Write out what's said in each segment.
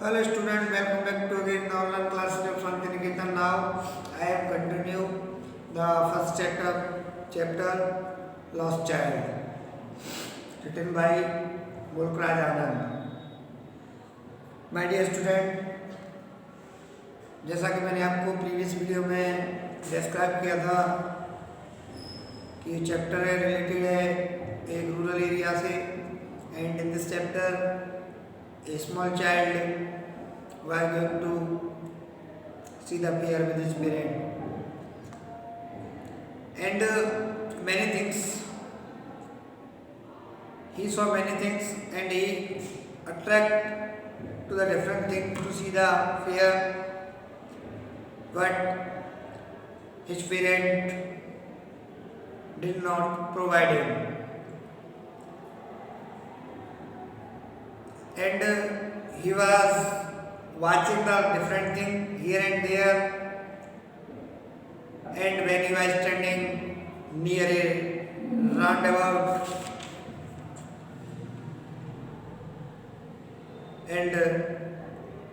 Hello student, welcome back to again the online classes of Shantiniketan. Now I am continue the first chapter Lost Child, written by Mulkraj Anand. My dear student, जैसा कि मैंने आपको previous video में describe किया था कि ये chapter है रिलेटेड है एक रूरल एरिया से, and in this chapter a small child was going to see the fair with his parent, and many things he saw many things, and he attract to the different things to see the fair, but his parent did not provide him. And he was watching the different thing here and there, and when he was standing near a roundabout, and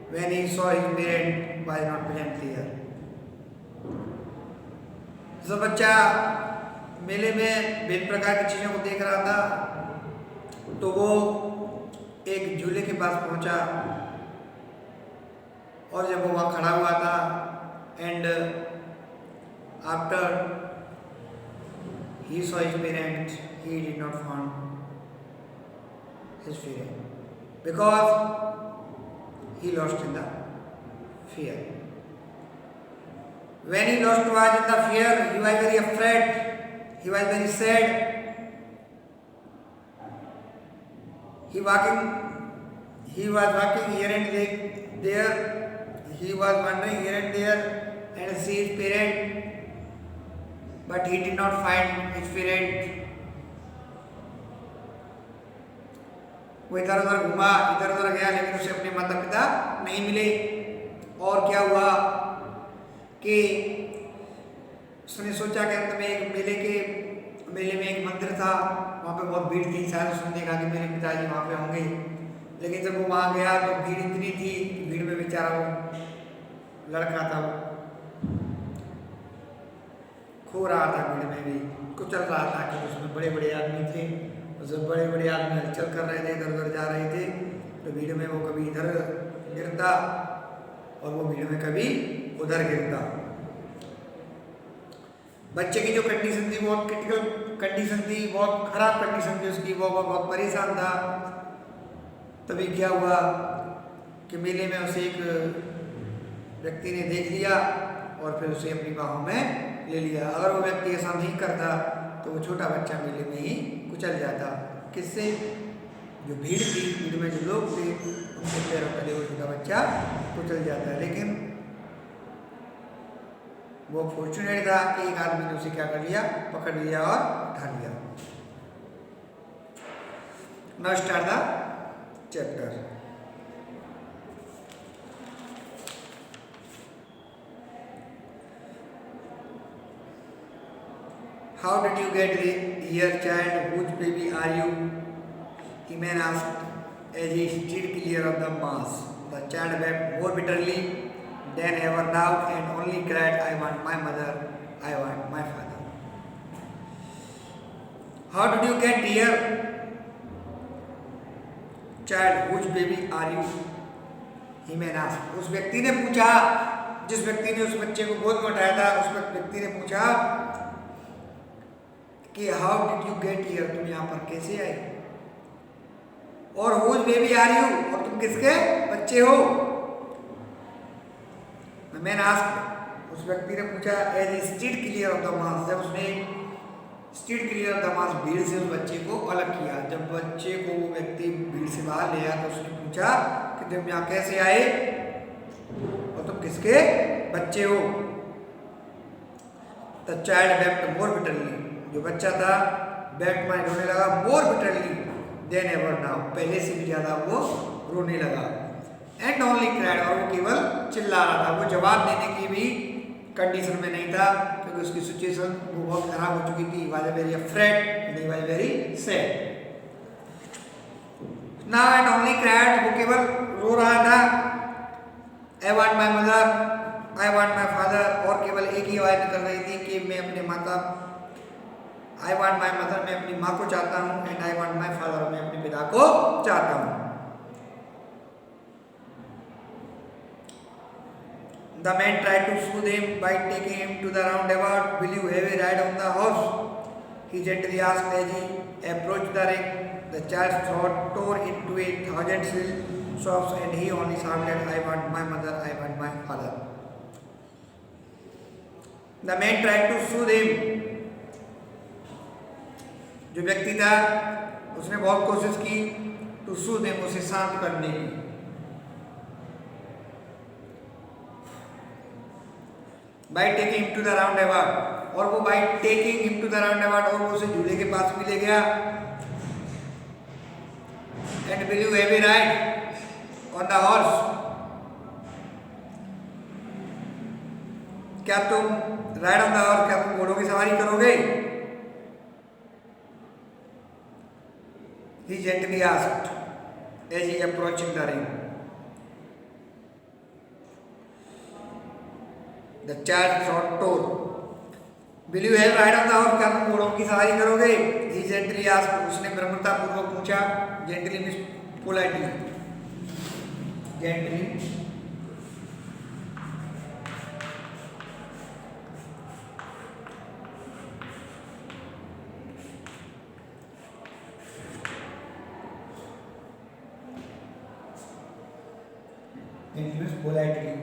when he saw his parent was not present there. जो बच्चा मेले में विभिन्न प्रकार की चीज़ों को देख रहा था, तो वो एक झूले के पास पहुंचा, और जब वो वहाँ खड़ा हुआ था, and after he saw his parent, he did not found his parent because he lost in the fear. When he lost was in the fear, he was very afraid, he was very sad. He was walking here and there. He was wandering here and there and see his parent, but he did not find his parent. वो इधर उधर घूमा, इधर उधर गया, लेकिन उसे अपने माता पिता नहीं मिले. और क्या हुआ कि उसने सोचा कि अंत में एक मेले में एक मंदिर था, वहाँ पे बहुत भीड़ थी, शायद उसने देखा कि मेरे पिताजी वहाँ पे होंगे. लेकिन जब वो वहाँ गया तो भीड़ इतनी थी कि भीड़ में बेचारा वो लड़का था, वो खो रहा था भीड़ में भी, कुचल रहा था कि उसमें बड़े बड़े आदमी थे, उसमें बड़े बड़े आदमी हलचल कर रहे थे, इधर उधर जा रहे थे. तो भीड़ में वो कभी इधर गिरता और वो भीड़ में कभी उधर गिरता. बच्चे की जो कंडीशन थी बहुत क्रिटिकल कंडीशन थी, बहुत खराब कंडीशन थी उसकी, वो बहुत परेशान था. तभी क्या हुआ कि मेले में उसे एक व्यक्ति ने देख लिया और फिर उसे अपनी बाहों में ले लिया. अगर वो व्यक्ति ऐसा नहीं करता तो वो छोटा बच्चा मेले में ही कुचल जाता. किससे? जो भीड़ थी, भीड़ में जो लोग थे, उनके पैरों तले वो छोटा बच्चा कुचल जाता. लेकिन वो फॉर्चुनेट था कि एक आदमी ने उसे क्या कर लिया, पकड़ लिया और उठा लिया. Now start the chapter. How did you get here, child? Whose baby are you? He man asked as he stood clear of the mass. The child wept more bitterly than ever now and only cried, I want my mother, I want my father. How did you get here, child? Whose baby are you? He man asked. उस व्यक्ति ने पूछा, जिस व्यक्ति ने उस बच्चे को गोद में उठाया था, उस व्यक्ति ने पूछा कि how did you get here, तुम यहाँ पर कैसे आए, और हुज बेबी आर यू, और तुम किसके बच्चे हो. मैंने आस्क्ड, उस व्यक्ति ने पूछा, as he stood clear of the mass, जब उसने stood clear of the mass, भीड़ से उस बच्चे को अलग किया. जब बच्चे को वो व्यक्ति भीड़ से बाहर ले आया तो उसने पूछा कि तुम यहाँ कैसे आए और तुम किसके बच्चे हो. The child wept more bitterly, जो बच्चा था वेप्ट माने रोने लगा, मोर बिटरली देन एवर नाउ, पहले से भी ज़्यादा वो रोने लगा. एंड ओनली क्राइड, और वो केवल चिल्ला रहा था. वो जवाब देने की भी कंडीशन में नहीं था क्योंकि उसकी सिचुएशन वो बहुत खराब हो चुकी थी. Was very afraid and he was very sad. Now and only cried, वो केवल रो रहा था I want my mother, I want my father, और केवल एक ही आवाज निकल रही थी कि मैं अपने माता, आई वांट माई मदर मैं अपनी माँ को चाहता हूँ, and I want my father मैं अपने पिता को चाहता हूँ। The man tried to soothe him by taking him to the roundabout. Will you have a ride on the horse? He gently asked as he approached the ring. The child's throat tore into 1,000 shrill sobs and he only shouted, I want my mother, I want my father. The man tried to soothe him. जो व्यक्ति था उसने बहुत कोशिश की to soothe him, उसे शांत करने की। By taking him to the roundabout, और वो by taking him to the roundabout, और वो उसे झूले के पास भी ले गया। And will you have a ride on the horse? क्या तुम ride on the horse, क्या तुम घोड़ों की सवारी करोगे? He gently asked as he approaching the ring. The child throat tore. Will you have ride on the horse? क्या तुम घोड़ों की सवारी करोगे? He gently asked. उसने विनम्रता पूर्वक पूछा। Gently means politely. Gently. Gently means politely.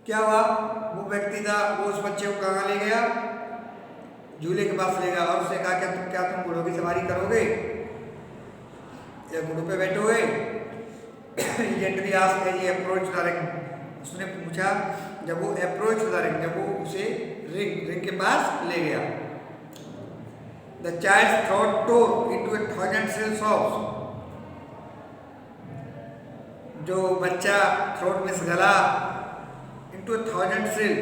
क्या हुआ? वो व्यक्ति था, वो उस बच्चे को कहाँ ले गया? झूले के पास ले गया और उससे कहा क्या तुम घोड़ों की सवारी करोगे या घोड़ों पे बैठोगे? Gently asked as he approached the ring. उसने पूछा जब वो अप्रोच द रिंग, जब वो उसे रिंग के पास ले गया. The child throat tore into 1,000 shrill sobs. जो बच्चा थ्रोट में गला into 1,000 shrill,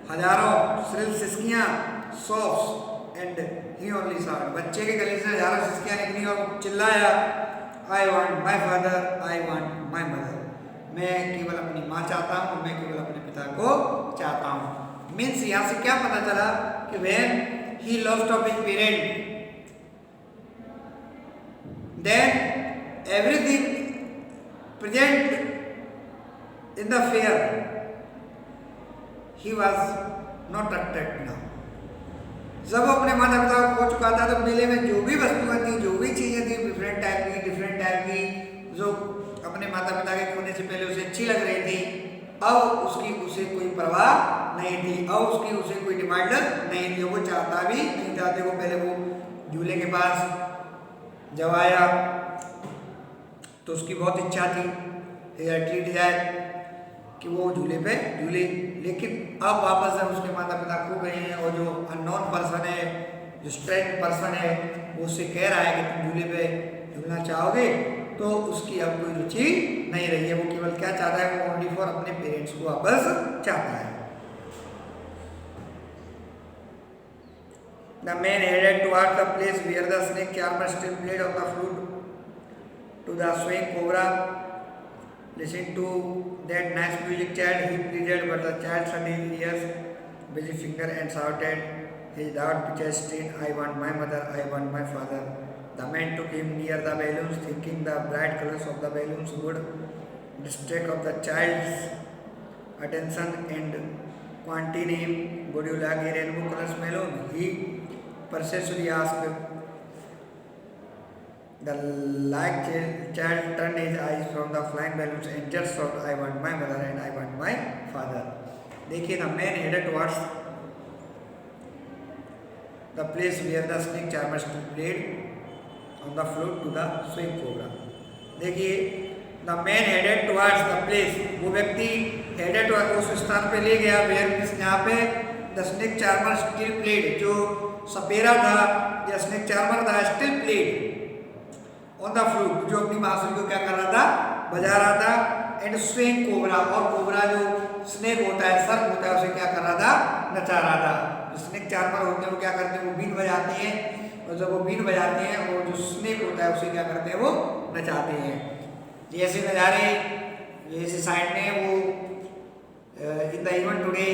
हजारों shrill सिसकियां, sobs, and he only shouted. बच्चे के गले से हजारों सिसकियां निकली और चिल्लाया, I want my father, I want my mother. मैं केवल अपनी माँ चाहता हूँ, मैं केवल अपने पिता को चाहता हूँ. मीन्स यहाँ से क्या पता चला कि when he lost of his parent, then everything present in the fair, he was not attracted now. जब अपने माता पिता को खो चुका था तो मेले में जो भी वस्तुएं थी, जो भी चीजें थी, डिफरेंट टाइप की जो अपने माता पिता के खोने से पहले उसे अच्छी लग रही थी, अब उसकी उसे कोई परवाह नहीं थी, अब उसकी उसे कोई डिमांड नहीं थी, वो चाहता भी नहीं था. देखो पहले वो झूले के पास जब आया तो उसकी बहुत इच्छा थी, डिजायर कि वो झूले पे झूले, लेकिन अब वापस जब उसके माता पिता खो गए हैं और जो अननोन पर्सन है, जो स्ट्रेंज पर्सन है, वो उससे कह रहा है कि तुम झूले पे झूलना चाहोगे, तो उसकी अब कोई रुचि नहीं रही है. वो केवल क्या चाहता है, वो ओनली फॉर अपने पेरेंट्स को वापस चाहता है. The man headed towards the place where the snake charmer still played on the flute to the swing cobra. Listen to that nice music, child, he pleaded, but the child shut his ears, busy finger and shouted his loud chest in, I want my mother, I want my father. The man took him near the balloons, thinking the bright colors of the balloons would distract of the child's attention and quantity him. Would you like a rainbow colors balloon? He persistently asked. The like child turned his eyes from the flying balloons and just thought, I want my mother and I want my father. देखिए, the man headed towards the place where the snake charmer still played on the flute to the swing cobra. देखिए, the man headed towards the place, वो व्यक्ति headed उस स्थान पे ले गया where यहाँ पे the snake charmer still played, जो सपेरा था या स्नेक चार्मर था still played on the flute, जो अपनी बांसुरी को क्या कर रहा था, बजा रहा था। एंड स्विंग कोबरा, और कोबरा जो स्नेक होता है, सर्प होता है, उसे क्या कर रहा था, नचा रहा था। जो स्नेक चार्मर होते हैं वो क्या करते हैं, वो बीन बजाते हैं, और जब वो बीन बजाते हैं और जो स्नेक होता है उसे क्या करते हैं, वो नचाते हैं। जैसे नज़ारे जैसे साइड में वो in the even today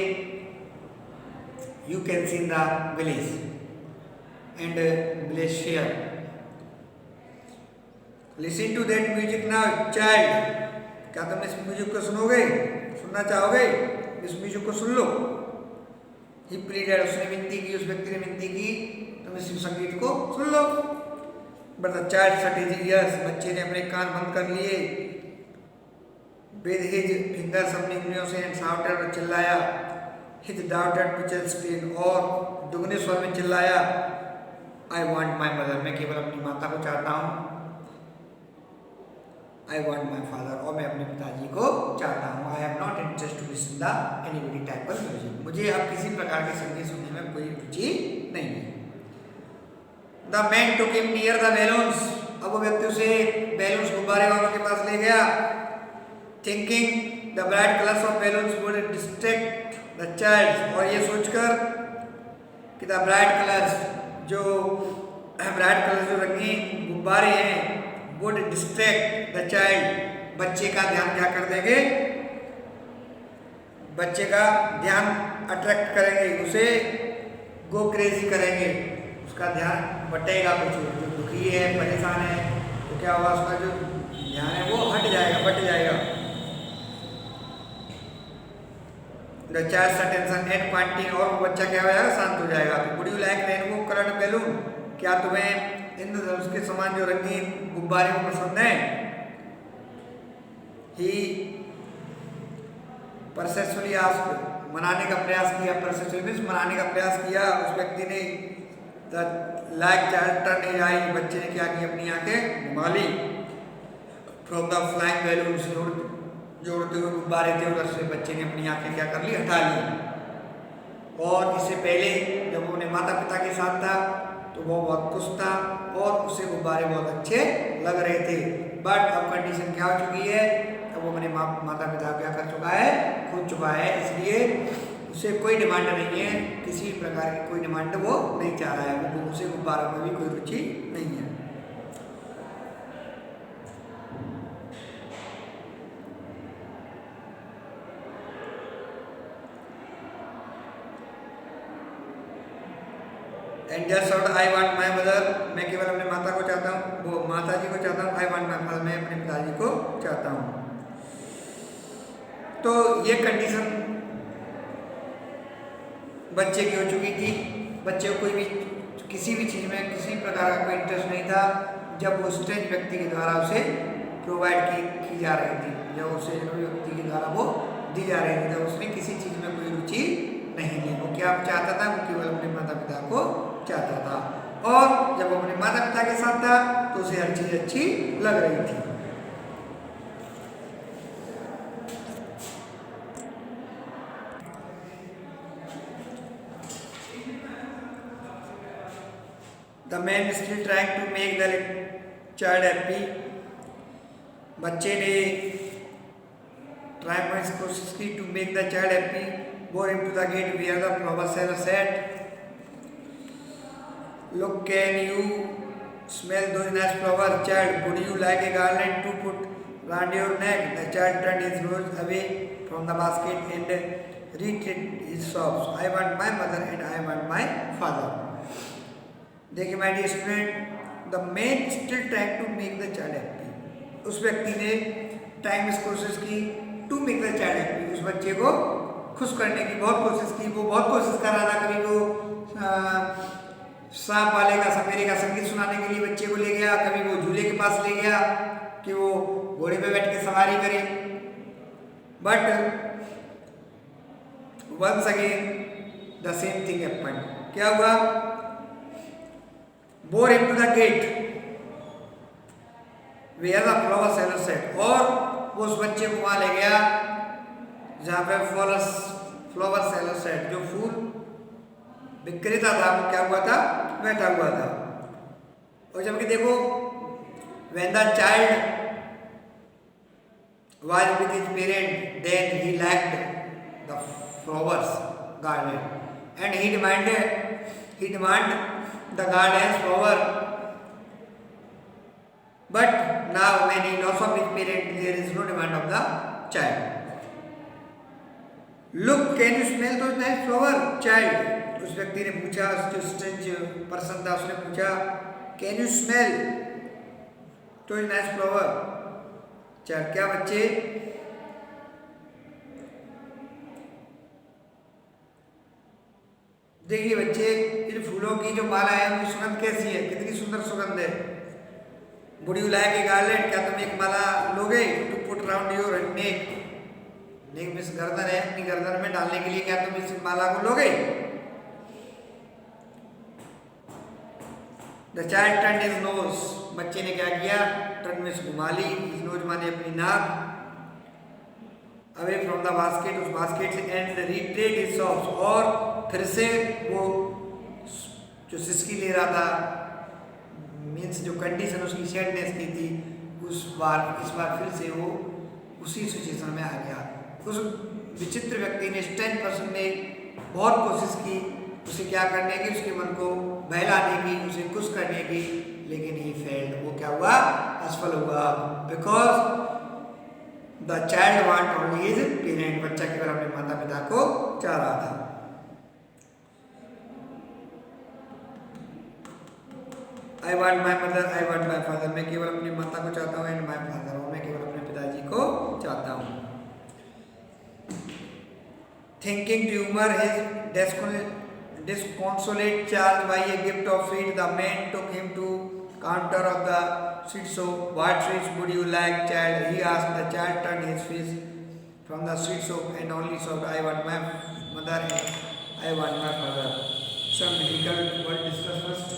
you can see in the village and village share. Listen to that music now child, क्या तुम इस म्यूजिक को सुनोगे, सुनना चाहोगे, इस म्यूजिक को सुन लो। ही प्लीडेड, उसने विनती की, उस व्यक्ति ने विनती की, तुम इस संगीत को सुन लो। But the child shut his ears, बच्चे ने अपने कान बंद कर लिए। विद हिज फिंगर्स, अपनी उंगलियों से, एंड शाउटेड, और चिल्लाया। हिज डाउटेड पिचल स्टील, और दुगने स्वर में चिल्लाया, आई वांट माई मदर, मैं केवल अपनी माता को चाहता हूँ। आई वांट माई फादर, और मैं अपने पिताजी को चाहता हूँ। I have not interest to listen the anybody type of music, मुझे अब किसी प्रकार के संगीत सुनने में कोई रुचि नहीं है। The man took him near the balloons, अब वो व्यक्ति उसे बैलून्स गुब्बारे वालों के पास ले गया। Thinking the bright colours of balloons would distract the child, और ये सोचकर कि द ब्राइट कलर्स जो रंगीन गुब्बारे हैं, वुड डिस्ट्रैक्ट द चाइल्ड, बच्चे का ध्यान क्या कर देंगे, बच्चे का ध्यान अट्रैक्ट करेंगे, उसे गो क्रेजी करेंगे, उसका ध्यान बटेगा। कुछ जो दुखी है, परेशान है, तो क्या होगा, उसका जो ध्यान है वो हट जाएगा, बट जाएगा। The child's attention at pointing, और वो बच्चा क्या हो जाएगा, शांत हो जाएगा। Would you like rainbow coloured balloon, क्या तुम्हें इंद्रधनुष के समान जो रंगीन गुब्बारे को पसंद है। ही परसेसफुली आस्क्ड, मनाने का प्रयास किया, परसेसफुली मींस मनाने का प्रयास किया उस व्यक्ति ने। The like child turn his eye, बच्चे ने क्या किया, अपनी आंखें घुमा ली। फ्रॉम द फ्लाइंग बैलून्स, जो उड़ते हुए गुब्बारे थे उधर से बच्चे ने अपनी आंखें क्या कर ली, हटा ली। और इससे पहले जब वो अपने माता पिता के साथ था तो वो बहुत खुश था और उसे गुब्बारे बहुत अच्छे लग रहे थे। बट अब कंडीशन क्या हो चुकी है, अब वो अपने माता पिता क्या कर चुका है, खो चुका है, इसलिए उसे कोई डिमांड नहीं है, किसी प्रकार की कोई डिमांड वो नहीं चाह रहा है, वो उसे गुब्बारों में भी कोई रुचि नहीं है। And just out I want my mother, मैं केवल अपने माता को चाहता हूँ, वो माता जी को चाहता हूँ। आई वांट माई फादर, मैं अपने पिताजी को चाहता हूँ। तो ये कंडीशन बच्चे की हो चुकी थी। बच्चे को कोई भी किसी भी चीज़ में किसी प्रकार का कोई इंटरेस्ट नहीं था जब वो स्ट्रेंज व्यक्ति के द्वारा उसे प्रोवाइड की जा रही थी, जब उसे व्यक्ति के द्वारा वो दी जा रही थी, जब उसने किसी चीज़ में कोई रुचि नहीं ली। वो क्या चाहता था, वो केवल अपने माता पिता को चाहता था, और जब वो अपने माता पिता के साथ था तो उसे हर चीज़ अच्छी लग रही थी। The man is still trying to make the child happy. बच्चे ने ट्राई करने की कोशिश की to make the child happy. Bore him to the gate where the flower seller sat. Look, can you smell those nice flowers, child? Would you like a garland to put round your neck? The child turned his nose away from the basket and repeated his sobs. I want my mother and I want my father. देखिए my dear student, the man still trying to make the child happy. उस व्यक्ति ने time इस कोशिश की to make the child happy, उस बच्चे को खुश करने की बहुत कोशिश की। वो बहुत कोशिश कर रहा था, कभी वो सांप वाले का सपेरे का संगीत सुनाने के लिए बच्चे को ले गया, कभी वो झूले के पास ले गया कि वो घोड़े पे बैठ के सवारी करे। But once again the same thing happened. क्या हुआ? Bore him to the gate where the flower seller sat, और वो उस बच्चे को वहां ले गया जहाँ पे फ्लावर सेलर सेट, जो फूल विक्रेता था वो क्या हुआ था, बैठा हुआ था। और जबकि देखो when the child was with his parent, then he liked the flowers garden and he demanded the garden's flower. But now when he lost of his parent, there is no demand of the child. Look, can you smell those nice flower, child? उस व्यक्ति ने पूछा, जो strange person था उसने पूछा, can you smell those nice flower? Child, क्या बच्चे देखिए बच्चे, इन फूलों की जो माला है उनकी सुगंध कैसी है, कितनी सुंदर सुगंध है। Would you like a garland? क्या तुम एक माला लोगे? To put around your neck, नेक में गर्दन है, अपनी गर्दन में डालने के लिए क्या तुम इस माला को लोगे? The child turned his nose, बच्चे ने क्या किया, टर्न में घुमा ली, his nose माने अपनी नाक, away from the basket, उस बास्केट से, and retried his sobs, और फिर से वो जो सिसकी ले रहा था, मीन्स जो कंडीशन उसकी सैडनेस की थी, इस बार फिर से वो उसी सिचुएशन में आ गया। उस विचित्र व्यक्ति ने, स्ट्रेंज पर्सन ने बहुत कोशिश की उसे क्या करने की, उसके मन को बहलाने की, उसे खुश करने की, लेकिन ही फेल्ड, वो क्या हुआ, असफल हुआ। Because the child want only his parent, बच्चा केवल अपने माता पिता को चाह रहा था। I want my mother, I want my father, मैं केवल अपनी माता को चाहता हूँ, एंड माई फादर, और मैं केवल अपने पिताजी को चाहता हूँ। Thinking to humour his disconsolate Charles by a gift of sweets, the man took him to counter of the sweet shop. What sweets would you like, child? He asked. The child turned his face from the sweet shop and only said, I want my mother and I want my father. Some difficult word discuss first.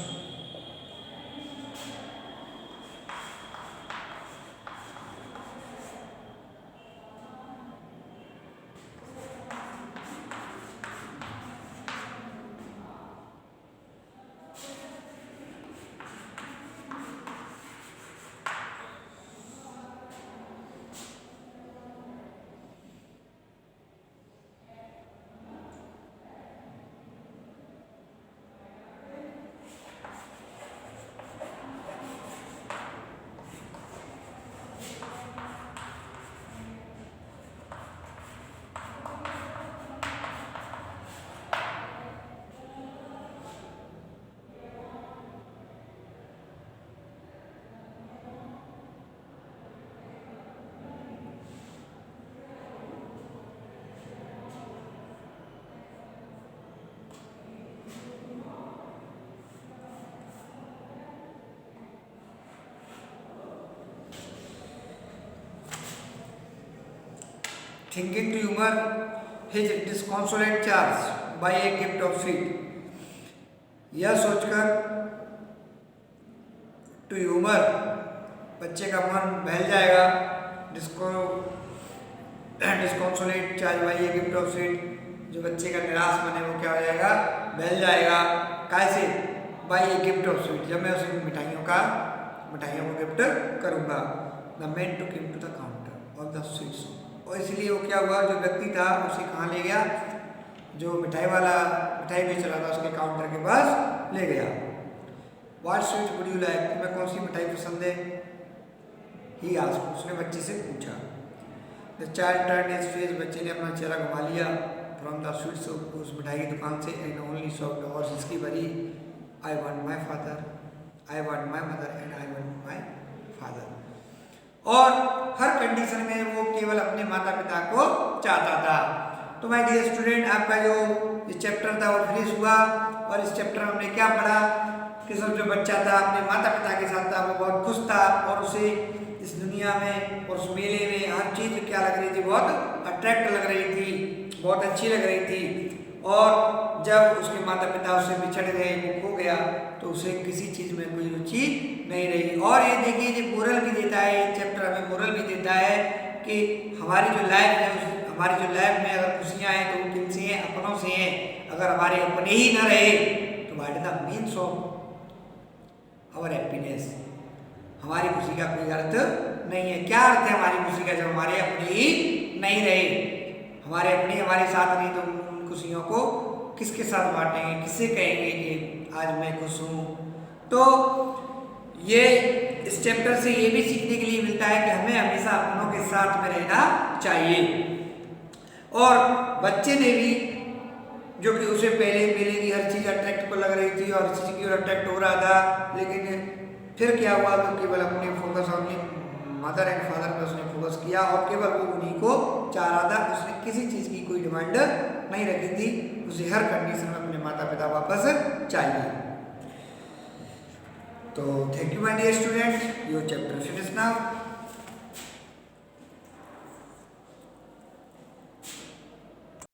Thinking to humor his disconsolate Charles by a gift of sweet, यह सोचकर to humour, बच्चे का मन बहल जाएगा, disconsolate charge by a gift of sweet, जो बच्चे का निराश मन है वो क्या हो जाएगा, बहल जाएगा। कैसे? By a gift of sweet, जब मैं उसे मिठाइयों को गिफ्ट करूँगा। The man took him to the counter of the sweet shop, और इसलिए वो क्या हुआ, जो व्यक्ति था उसे कहाँ ले गया, जो मिठाई बेच रहा था उसके काउंटर के पास ले गया। What sweet would you like, तुम्हें कौन सी मिठाई पसंद है? ही आस्क्ड, उसने बच्चे से पूछा। The child turned his face, बच्चे ने अपना चेहरा घुमा लिया फ्रॉम द स्वीट शॉप, उस मिठाई की दुकान से, एंड ओनली शॉप, और जिसकी भरी, I want my father, I want my mother and I want my father. और हर कंडीशन में वो केवल अपने माता पिता को चाहता था। तो माय डियर स्टूडेंट, आपका जो इस चैप्टर था वो फिनिश हुआ, और इस चैप्टर में हमने क्या पढ़ा कि सब जो बच्चा था अपने माता पिता के साथ था, वो बहुत खुश था, और उसे इस दुनिया में और उस मेले में हर चीज़ क्या लग रही थी, बहुत अट्रैक्ट लग रही थी, बहुत अच्छी लग रही थी। और जब उसके माता पिता उससे बिछड़ गए, वो खो गया, तो उसे किसी चीज़ में कोई रुचि नहीं रही। और ये देखिए, ये मोरल भी देता है, ये चैप्टर हमें मोरल भी देता है कि हमारी जो लाइफ है हमारी जो लाइफ में अगर खुशियाँ हैं तो वो किनसे हैं, अपनों से हैं। अगर हमारे अपने ही न रहे तो what is the means of our happiness, हमारी खुशी का कोई अर्थ नहीं है। क्या अर्थ है हमारी खुशी का जब हमारे अपने ही नहीं रहे, हमारे अपने हमारे साथ नहीं, तो उन खुशियों को किसके साथ बांटेंगे, किससे कहेंगे कि आज मैं खुश हूँ। तो ये इस चैप्टर से ये भी सीखने के लिए मिलता है कि हमें हमेशा अपनों के साथ में रहना चाहिए। और बच्चे ने भी, जो कि उसे पहले मिली की हर चीज़ अट्रैक्ट को लग रही थी और हर चीज़ की ओर अट्रैक्ट हो रहा था, लेकिन फिर क्या हुआ तो केवल अपने फोकस अपनी मदर एंड फादर पे उसने फोकस किया और केवल वो उन्हीं को चाह रहा था। उसने किसी चीज़ की कोई डिमांड नहीं रखी थी, उसे हर कंडीशन में अपने माता पिता वापस चाहिए। तो thank you my dear student, your chapter finish now.